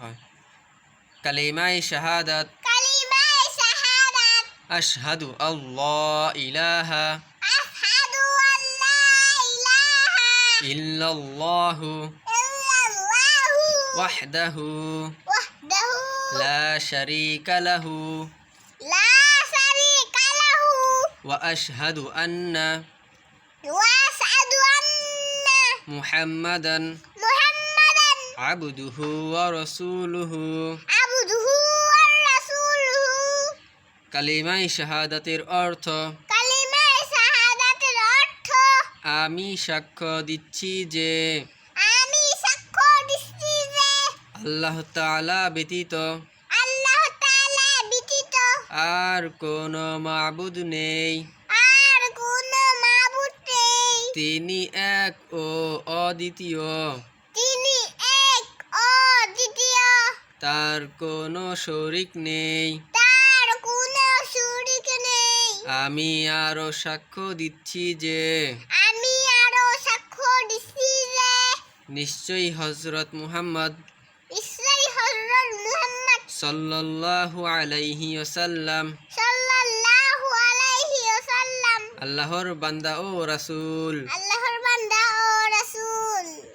হয়। কালিমায়ে শাহাদাত আশহাদু আল্লা ইলাহা ইল্লাল্লাহু ওয়াহদাহু লা শারীকা লাহু ওয়া আশহাদু আন্না মুহাম্মাদান আবদুহু ওয়া রাসূলুহু। কালিমায়ে শাহাদাতের অর্থ আমি সাক্ষ্য দিচ্ছি যে আল্লাহ তাআলা ব্যতীত আর কোনো মাবুদ নেই, তিনি এক ও অদ্বিতীয়, তার কোনো শরীক নেই। আমি আরো সাক্ষ্য দিচ্ছি যে নিশ্চয়ই হযরত মুহাম্মদ সাল্লাল্লাহু আলাইহি ওয়াসাল্লাম আল্লাহর বান্দা ও রাসূল।